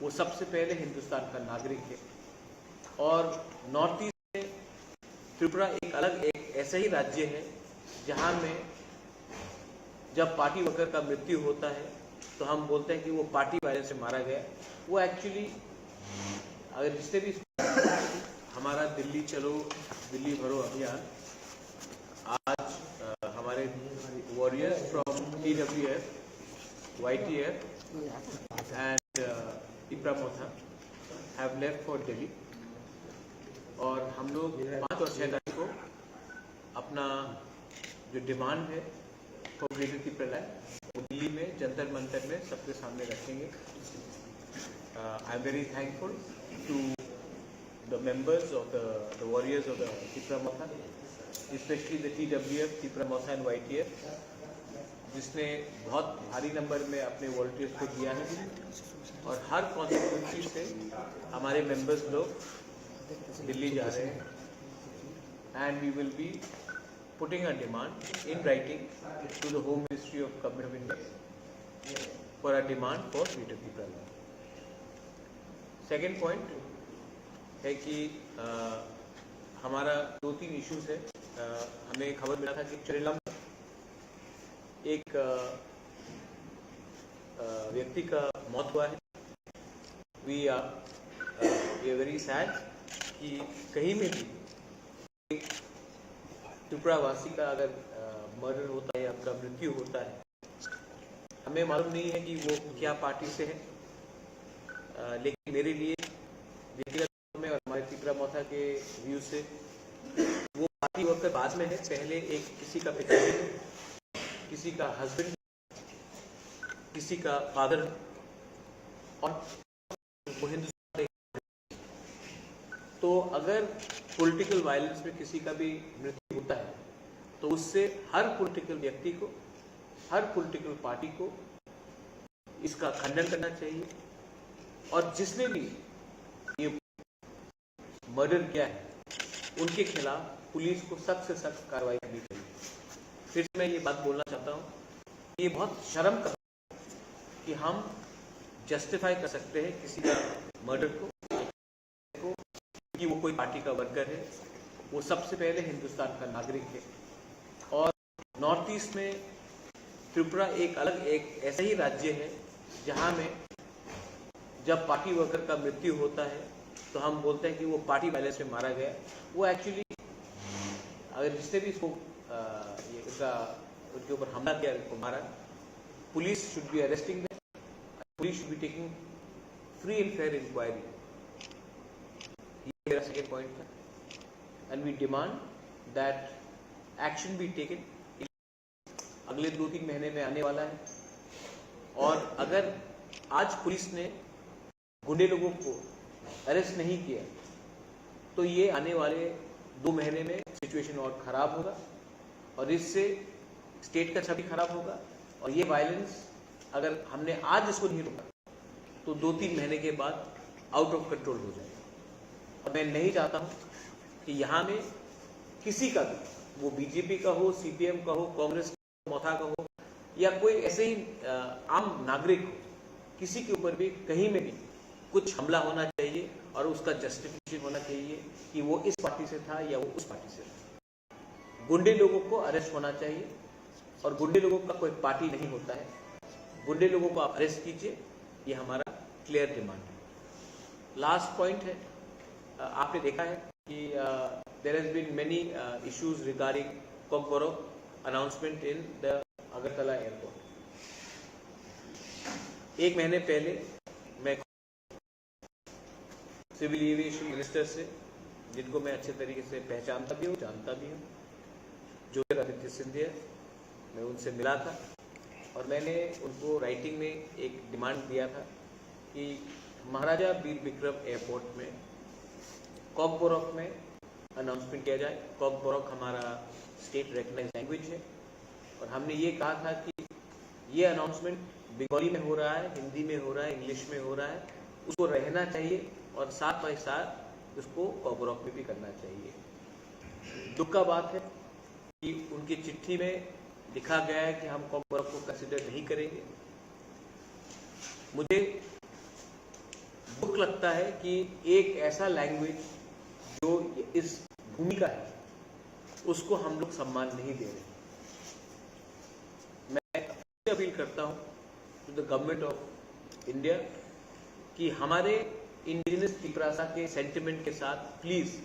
वो सबसे पहले हिंदुस्तान का नागरिक है। और नॉर्थ ईस्ट में त्रिपुरा एक ऐसा ही राज्य है जहाँ में जब पार्टी वर्कर का मृत्यु होता है तो हम बोलते हैं कि वो पार्टी वायलेंस से मारा गया। वो एक्चुअली अगर जिसने भी हमारा दिल्ली चलो दिल्ली भरो अभियान आज हमारे warriors from TWF, YTF and Tipra Motha have left for Delhi और हम लोग 5 और 6 तारीख को अपना जो डिमांड है फॉर ग्रेटर त्रिपुरा वो दिल्ली में जंतर मंतर में सबके सामने रखेंगे। I am very thankful to the members of the warriors of the Tipra Motha, especially the TWF, Tipra Motha and YTF, जिसने बहुत भारी नंबर में अपने वॉलंटियर्स को दिया है और हर कॉन्स्टिट्यूंसी से हमारे मेंबर्स लोग दिल्ली जा रहे हैं and we will be putting a demand in writing to the home ministry of government of India for a demand for greater Tripura. Second point है कि हमारा 2-3 इश्यूज है। हमें खबर मिला था कि चरेलम एक व्यक्ति का मौत हुआ है। वी आर वेरी सैड कि कहीं में भी त्रिपुरावासी का अगर मर्डर होता है या उनका मृत्यु होता है, हमें मालूम नहीं है कि वो क्या पार्टी से है, लेकिन मेरे लिए व्यक्तिगत और हमारे तिपरा मोथा के व्यू से वो पार्टी वर्कर बाद में है। पहले एक किसी का पिताजी, किसी का हस्बैंड, किसी का फादर और वो हिंदुस्तान। तो अगर पॉलिटिकल वायलेंस में किसी का भी मृत्यु होता है तो उससे हर पॉलिटिकल व्यक्ति को, हर पॉलिटिकल पार्टी को इसका खंडन करना चाहिए और जिसने भी ये मर्डर किया है उनके खिलाफ पुलिस को सख्त से सख्त कार्रवाई करनी चाहिए। फिर मैं ये बात बोलना चाहता हूँ, ये बहुत शर्म का कि हम जस्टिफाई कर सकते हैं किसी का मर्डर को कि वो कोई पार्टी का वर्कर है। वो सबसे पहले हिंदुस्तान का नागरिक है। और नॉर्थ ईस्ट में त्रिपुरा एक ऐसा ही राज्य है जहाँ में जब पार्टी वर्कर का मृत्यु होता है तो हम बोलते हैं कि वो पार्टी वायलेंस से मारा गया। वो एक्चुअली अगर जिसने भी इसको उसके ऊपर हमला किया, इसको मारा, police should be arresting them, police should be taking free and fair inquiry. ये मेरा सेकेंड पॉइंट था and we demand that action be taken. अगले 2-3 महीने में आने वाला है और अगर आज पुलिस ने गुंडे लोगों को अरेस्ट नहीं किया तो ये आने वाले 2 महीने में सिचुएशन और खराब होगा और इससे स्टेट का छवि खराब होगा। और ये वायलेंस अगर हमने आज इसको नहीं रोका तो 2-3 महीने के बाद आउट ऑफ कंट्रोल हो जाएगा। और मैं नहीं चाहता हूँ कि यहाँ में किसी का भी, वो बीजेपी का हो, CPM का हो, कांग्रेस का, मोथा का हो या कोई ऐसे ही आम नागरिक हो, किसी के ऊपर भी कहीं में भी कुछ हमला होना चाहिए और उसका जस्टिफिकेशन होना चाहिए कि वो इस पार्टी से था या वो उस पार्टी से था। गुंडे लोगों को अरेस्ट होना चाहिए और गुंडे लोगों का कोई पार्टी नहीं होता है। गुंडे लोगों को आप अरेस्ट कीजिए, ये हमारा क्लियर डिमांड है। लास्ट पॉइंट है, आपने देखा है कि there has been many issues regarding Kokborok announcement in the Agartala airport. 1 महीने पहले मैं सिविल एविएशन मिनिस्टर से, जिनको मैं अच्छे तरीके से पहचानता भी हूँ, जानता भी हूँ, ज्योतिरादित्य सिंधिया, मैं उनसे मिला था और मैंने उनको राइटिंग में एक डिमांड दिया था कि महाराजा वीर विक्रम एयरपोर्ट में कॉकबोरोक में अनाउंसमेंट किया जाए। कॉकबोरोक हमारा स्टेट रिकग्नाइज्ड लैंग्वेज है और हमने ये कहा था कि ये अनाउंसमेंट बंगाली में हो रहा है, हिंदी में हो रहा है, इंग्लिश में हो रहा है, उसको रहना चाहिए और साथ बाई साथ उसको कॉकबोरोक में भी करना चाहिए। दुख का बात है कि उनकी चिट्ठी में लिखा गया है कि हम कॉकबोरोक को कंसिडर नहीं करेंगे। मुझे दुख लगता है कि एक ऐसा लैंग्वेज जो इस भूमि का है उसको हम लोग सम्मान नहीं दे रहे। मैं अपील करता हूं to the government of India कि हमारे इंडिजिनस त्रिपुरासा के सेंटिमेंट के साथ प्लीज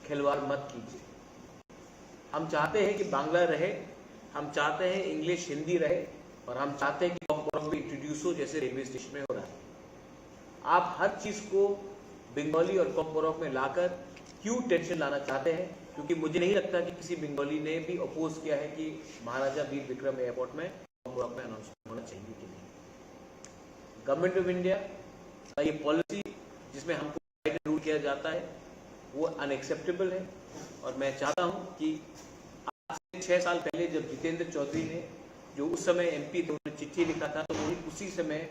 खिलवाड़ मत कीजिए। हम चाहते हैं कि बांग्ला रहे, हम चाहते हैं इंग्लिश हिंदी रहे, और हम चाहते हैं कि कॉकबॉरॉक भी इंट्रोड्यूस हो जैसे रेलवे स्टेशन में हो रहा है। आप हर चीज को बंगाली और कॉकबॉरॉक में लाकर क्यों टेंशन लाना चाहते हैं? क्योंकि मुझे नहीं लगता कि किसी बंगाली ने भी अपोज किया है कि महाराजा वीर विक्रम एयरपोर्ट में कॉकबॉरॉक में अनाउंसमेंट होना चाहिए कि नहीं। गवर्नमेंट ऑफ इंडिया का ये पॉलिसी जिसमें हमको रूल किया जाता है वो अनएक्सेप्टेबल है, और मैं चाहता हूं कि आज से 6 साल पहले जब जितेंद्र चौधरी ने, जो उस समय एमपी थे, उन्होंने चिट्ठी लिखा था, तो उसी समय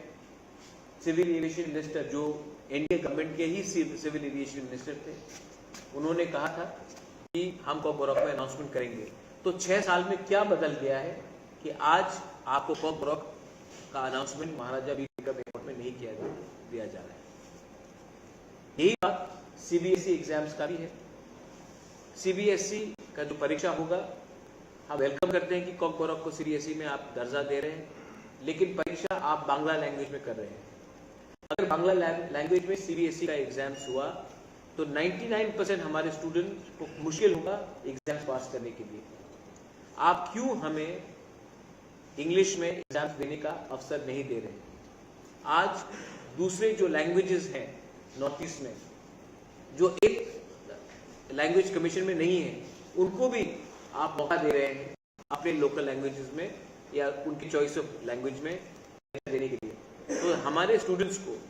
सिविल एविएशन मिनिस्टर जो एनडीए गवर्नमेंट के ही सिविल एविएशन मिनिस्टर थे, उन्होंने कहा था कि हम कॉकबॉरॉक में अनाउंसमेंट करेंगे। तो 6 साल में क्या बदल गया है कि आज आपको कॉकबॉरॉक का अनाउंसमेंट महाराजा वीर विक्रम एयरपोर्ट में नहीं दिया जा रहा है। यही बात सीबीएसई एग्जाम्स का भी है। सीबीएसई का जो परीक्षा होगा, हम वेलकम करते हैं कि कॉकबॉरॉक को सीबीएसई में आप दर्जा दे रहे हैं, लेकिन परीक्षा आप बांग्ला लैंग्वेज में कर रहे हैं। अगर बांग्ला लैंग्वेज में सीबीएसई का एग्जाम्स हुआ तो 99% हमारे स्टूडेंट को मुश्किल होगा एग्जाम्स पास करने के लिए। आप क्यों हमें इंग्लिश में एग्जाम्स देने का अवसर नहीं दे रहे? आज दूसरे जो लैंग्वेजेस हैं नॉर्थ ईस्ट में, जो एक लैंग्वेज कमीशन में नहीं है, उनको भी आप मौका दे रहे हैं अपने लोकल लैंग्वेजेस में या उनकी चॉइस ऑफ लैंग्वेज में देने के लिए। तो हमारे स्टूडेंट्स को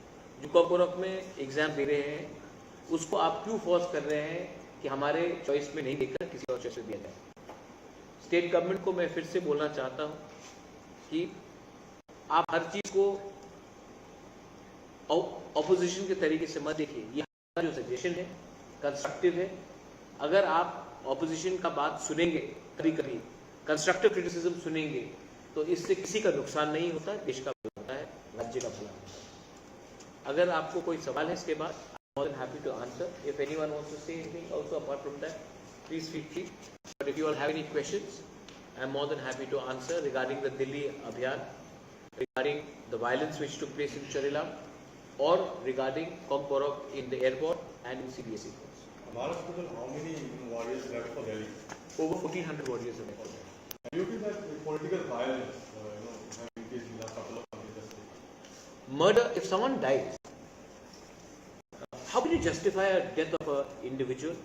जो कॉकबॉरॉक में एग्जाम दे रहे हैं, उसको आप क्यों फोर्स कर रहे हैं कि हमारे चॉइस में नहीं देकर किसी और चॉइस में दिया जाए? स्टेट गवर्नमेंट को मैं फिर से बोलना चाहता हूं कि आप हर चीज को ऑपोजिशन के तरीके से मत देखिए। ये हमारा जो सजेशन है कंस्ट्रक्टिव है। अगर आप ऑपोजिशन का बात सुनेंगे, कभी कभी कंस्ट्रक्टिव क्रिटिसिज्म सुनेंगे, तो इससे किसी का नुकसान नहीं होता, देश का भला होता है, राज्य का भला होता है। अगर आपको कोई सवाल है इसके बाद, I'm more than happy to answer. If anyone wants to say anything also apart from that, please feel free. But if you all have any questions, I'm more than happy to answer regarding the Delhi Abhiyan, regarding the violence which took place in Charilam, or regarding Kogborok in the airport and in CBSE course. Maharashtra, how many warriors left for Delhi? Over 1,400 warriors are left. And you think that political violence, have engaged in a couple of countries? Murder, if someone dies, how can you justify a death of an individual?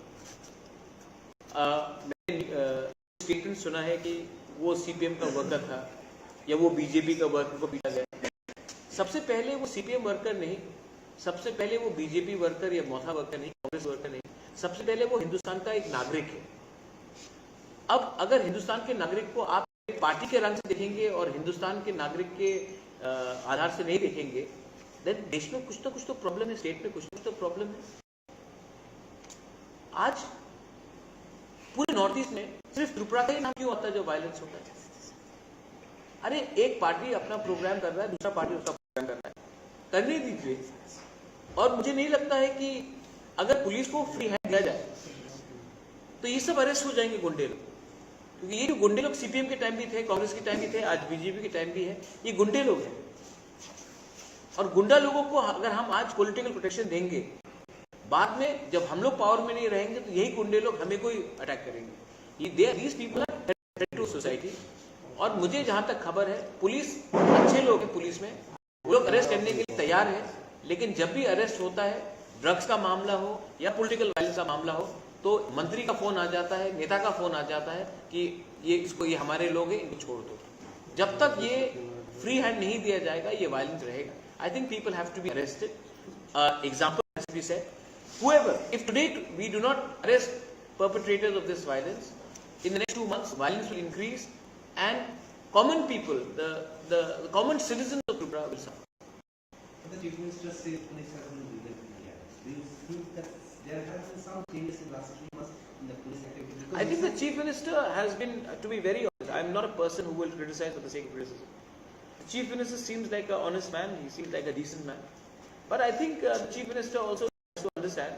मैंने statement सुना है कि वो CPM का worker था या वो BJP का वर्कर को पीटा गया। सबसे पहले वो सीपीएम वर्कर नहीं, सबसे पहले वो बीजेपी वर्कर या मोथा वर्कर नहीं, कांग्रेस वर्कर नहीं, सबसे पहले वो हिंदुस्तान का एक नागरिक है। अब अगर हिंदुस्तान के नागरिक को आप पार्टी के रंग से देखेंगे और हिंदुस्तान के नागरिक के आधार से नहीं देखेंगे, देन देश में कुछ तो प्रॉब्लम है, स्टेट में कुछ तो प्रॉब्लम है। आज पूरे नॉर्थ ईस्ट में सिर्फ त्रिपुरा का ही नाम क्यों आता है जो वायलेंस होता है? अरे एक पार्टी अपना प्रोग्राम कर रहा है, दूसरा पार्टी उसका प्रोग्राम कर रहा है, करने दीजिए। और मुझे नहीं लगता है कि अगर पुलिस को फ्री हैंड दिया जाए तो ये सब अरेस्ट हो जाएंगे गुंडे लोग, क्योंकि ये जो गुंडे लोग सीपीएम के टाइम भी थे, कांग्रेस के टाइम भी थे, आज बीजेपी के टाइम भी है, ये गुंडे लोग हैं। और गुंडा लोगों को अगर हम आज पॉलिटिकल प्रोटेक्शन देंगे, बाद में जब हम लोग पावर में नहीं रहेंगे तो यही गुंडे लोग हमें कोई अटैक करेंगे। ये these people are threat to society. और मुझे जहां तक खबर है, पुलिस अच्छे लोग हैं, पुलिस में वो लोग अरेस्ट करने के लिए तैयार है, लेकिन जब भी अरेस्ट होता है, ड्रग्स का मामला हो या पॉलिटिकल वायलेंस का मामला हो, तो मंत्री का फोन आ जाता है, नेता का फोन आ जाता है कि ये हमारे लोग हैं, इनको छोड़ दो। जब तक ये फ्री हैंड नहीं दिया जाएगा, ये वायलेंस रहेगा। I think people have to be arrested. Example has to be said. Whoever, if today we do not arrest perpetrators of this violence, in the next 2 months, violence will increase, and common people, the common citizens of Tripura will suffer. The Chief Minister said police have been legally. Do you think that there have been some changes in the last 3 months in the police activity? I think the Chief Minister has been, to be very honest, I am not a person who will criticize for the sake of criticism. The Chief Minister seems like an honest man, he seems like a decent man. But I think the Chief Minister also has to understand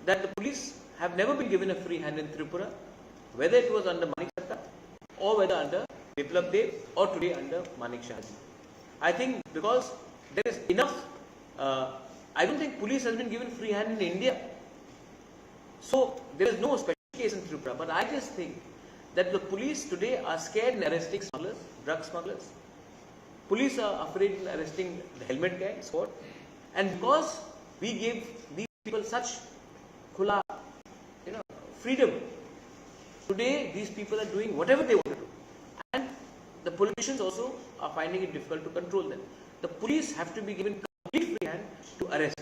that the police have never been given a free hand in Tripura, whether it was under Manik Sarkar or whether under Biplab Dev or today under Manik Shah ji. I think because there is enough, I don't think police has been given free hand in India. So there is no special case in Tripura, but I just think that the police today are scared in arresting smugglers, drug smugglers. Police are afraid in arresting the helmet gang squad, and because we gave these people such khula, freedom, today these people are doing whatever they want to do, and the politicians also are finding it difficult to control them. The police have to be given complete free hand to arrest,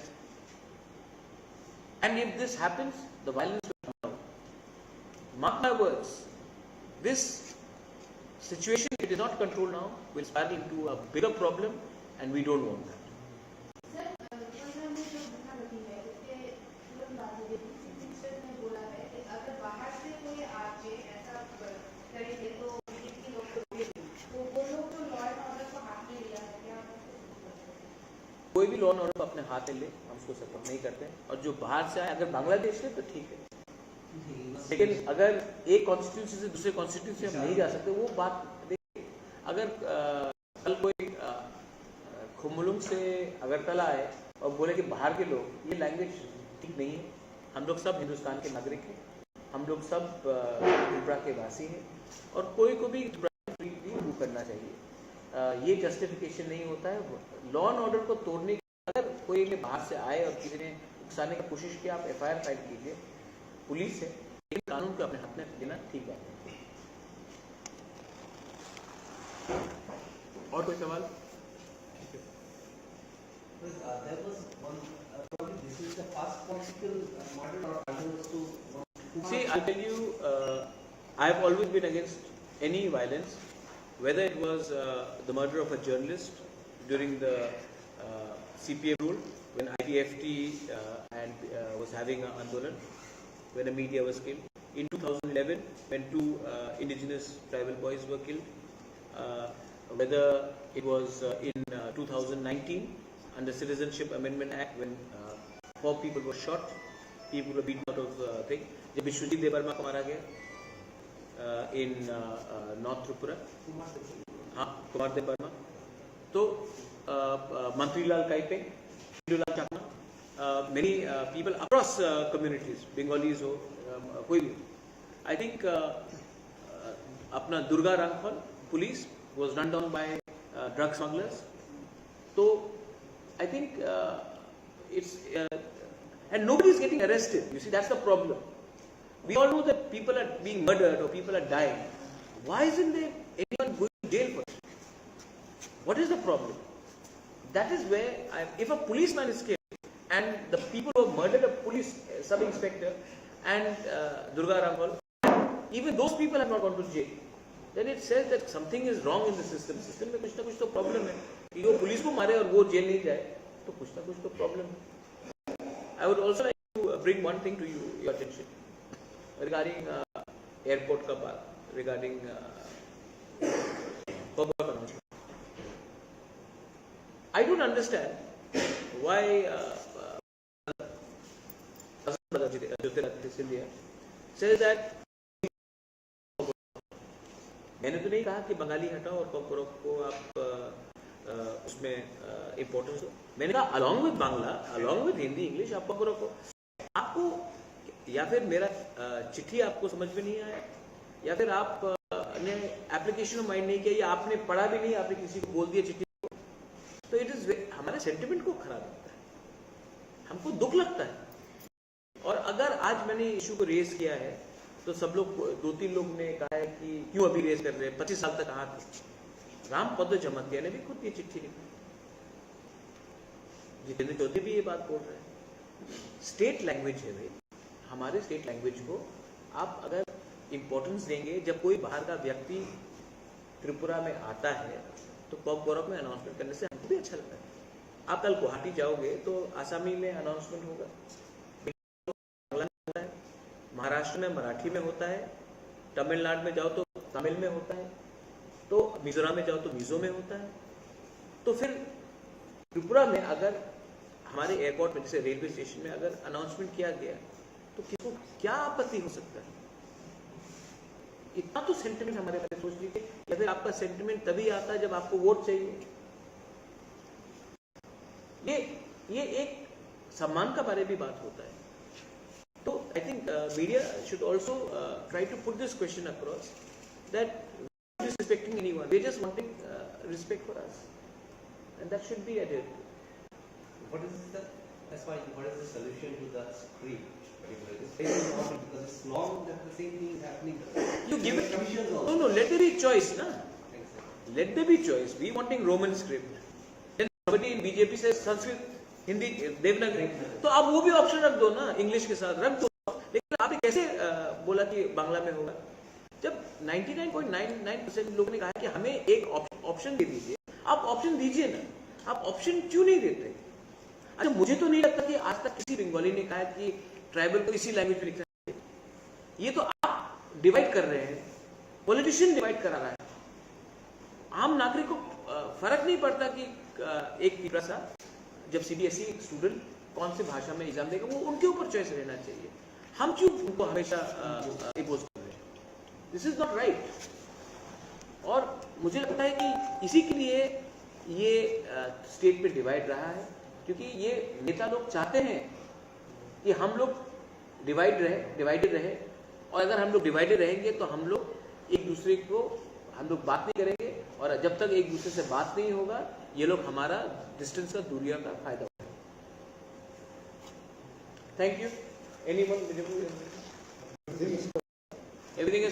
and if this happens, the violence will come down. Mark my words, this situation, if it is not controlled now, will spiral into a bigger problem, and we don't want that. कोई भी law and order अपने हाथ में ले, हम उसको support नहीं करते हैं, और जो बाहर से आए, अगर बांग्लादेश है तो ठीक है, लेकिन अगर एक कॉन्स्टिट्यूंसी से दूसरे कॉन्स्टिट्यूंसी हम नहीं जा सकते, वो बात देखिए। अगर कल कोई खुमुलुंग से अगरतला आए और बोले कि बाहर के लोग, ये लैंग्वेज ठीक नहीं है। हम लोग सब हिंदुस्तान के नागरिक हैं, हम लोग सब त्रिपुरा के वासी हैं, और कोई को भी फ्री मूव करना चाहिए। ये जस्टिफिकेशन नहीं होता है। लॉ एंड ऑर्डर को तोड़ने की, अगर कोई ने बाहर से आए और किसी ने उकसाने की कोशिश की, आप FIR फाइल कीजिए, पुलिस है, लेकिन कानून को अपने हाथ में लेना ठीक है। और कोई सवाल? See, I'll tell you, I have always been against any violence, whether it was the murder of a journalist during the CPM rule, when IPFT was having an andolan, when a media was killed. In 2011, when 2 indigenous tribal boys were killed. Whether it was in 2019, under Citizenship Amendment Act, when 4 people were shot, people were beaten out of thing. जब विश्वजीत देबर्मा को मारा गया in North Tripura, हाँ, कुमार देबर्मा, तो मंत्रीलाल काइपेंग, हिंदूलाल चाकमा, many people across communities, Bengalis हो, कोई भी, I think अपना Durga रांगफल police was run down by drug smugglers. So I think it's and nobody is getting arrested. You see, that's the problem. We all know that people are being murdered or people are dying. Why isn't there anyone going to jail first? What is the problem? That is where, if a policeman is killed and the people who have murdered a police sub-inspector and Durga Rampal, even those people have not gone to jail, then it says that something is wrong in the system. System में कुछ ना कुछ तो problem है. कि वो police को मारे और वो जेल नहीं जाए, तो कुछ ना कुछ तो problem है. I would also like to bring one thing to your attention regarding airport का बात, regarding public announcement. I don't understand why Jyotiradiत्य Scindia says that. मैंने तो नहीं कहा कि बंगाली हटाओ और कॉकरोच को आप उसमें इम्पोर्टेंस दो। मैंने कहा along with Bangla, along with Hindi, English, आप कॉकरोच को, आपको या फिर मेरा चिट्ठी आपको समझ में नहीं आया, या फिर आपने एप्लीकेशन माइंड नहीं किया, या आपने पढ़ा भी नहीं, आपने किसी को बोल दिया चिट्ठी को, तो इट इज हमारे सेंटिमेंट को खराब करता है, हमको दुख लगता है। और अगर आज मैंने इशू को रेज किया है तो सब लोग, 2-3 लोग ने कहा है कि क्यों अभी रेज कर रहे हैं, 25 साल तक कहा था। रामपद जमातिया ने भी खुद ये चिट्ठी लिखी, जितेंद्र चौधरी भी ये बात बोल रहे हैं। स्टेट लैंग्वेज है भाई, हमारे स्टेट लैंग्वेज को आप अगर इम्पोर्टेंस देंगे, जब कोई बाहर का व्यक्ति त्रिपुरा में आता है तो कॉकबोरक में अनाउंसमेंट करने से हमको भी अच्छा लगता है। आप कल गुवाहाटी जाओगे तो आसामी में अनाउंसमेंट होगा, महाराष्ट्र में मराठी में होता है, तमिलनाडु में जाओ तो तमिल में होता है, तो मिजोरम में जाओ तो मिजो में होता है। तो फिर त्रिपुरा में अगर हमारे एयरपोर्ट में जैसे रेलवे स्टेशन में अगर अनाउंसमेंट किया गया तो किसको क्या आपत्ति हो सकता है? इतना तो सेंटिमेंट हमारे पास सोच लीजिए, या फिर आपका सेंटिमेंट तभी आता है जब आपको वोट चाहिए। ये एक सम्मान का बारे में भी बात होता है। तो I think media should also try to put this question across that disrespecting anyone, we're just wanting respect for us, and that should be adhered to. What is the, that's why, what is the solution to the screen? Particularly, it's very important because it's long that the same thing is happening. You give it, Commissions also. no, let there be choice, na? Exactly. Let there be choice. We wanting Roman script. Then somebody in BJP says Sanskrit, Hindi, Devanagari. तो आप वो भी option रख दो ना, English के साथ रख दो। लेकिन आपने कैसे बोला कि बांग्ला में होगा? जब 99.99% लोगों ने कहा कि हमें एक ऑप्शन दे दीजिए, आप ऑप्शन दीजिए ना, आप ऑप्शन क्यों नहीं देते? अच्छा, मुझे तो नहीं लगता कि आज तक किसी बंगाली ने कहा कि ट्राइबल को इसी लैंग्वेज में लिखना चाहिए। ये तो आप डिवाइड कर रहे हैं, पॉलिटिशियन डिवाइड करा रहा है। आम नागरिक को फर्क नहीं पड़ता कि एक तीसरा सा जब सीबीएसई स्टूडेंट कौन सी भाषा में एग्जाम देगा, वो उनके ऊपर चॉइस रहना चाहिए। हम क्यों उनको हमेशा इम्पोज कर रहे हैं? This is not right. और मुझे लगता है कि इसी के लिए ये स्टेट पे डिवाइड रहा है, क्योंकि ये नेता लोग चाहते हैं कि हम लोग डिवाइडेड रहे, और अगर हम लोग डिवाइडेड रहेंगे तो हम लोग एक दूसरे को हम लोग बात नहीं करेंगे, और जब तक एक दूसरे से बात नहीं होगा ये लोग हमारा डिस्टेंस का, दूरिया का फायदा उठाएंगे। Thank you. Anyone? Everything is